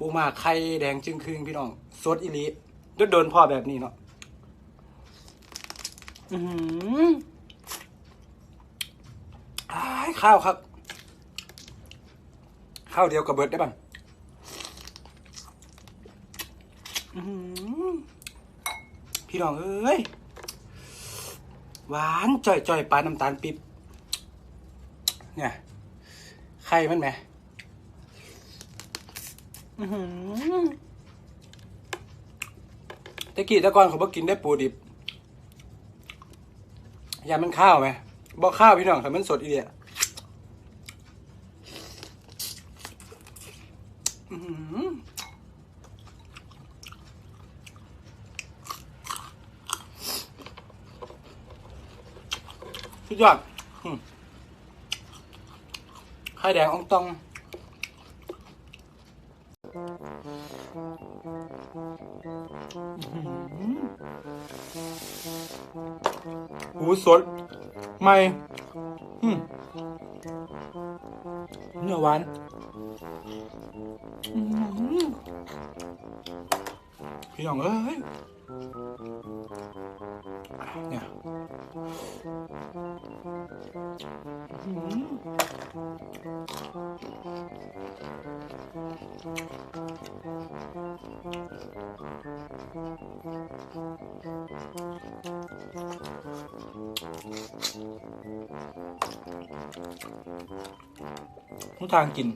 ปูมาไข่แดงจึงครึ่งพี่น้องสดอีหลีโดนพ่อแบบนี้เนาะข้าวครับข้าวเดียวกับเบิร์ดได้ป่ะพี่น้องเอ้ยหวานจ่อยปลาน้ำตาลปิ๊บเนี่ยไข่มันไหมตะกี้ตะกอนเขาบอกกินได้ปูดิบยามันข้าวไหมบอกข้าวพี่น้องแต่มันสดอีเดียสุดยอดไข่แดงอ่องตองหูสดไม่เนื้อหวานพี่น้องเอ้ยเนี่ยทุกทางกิน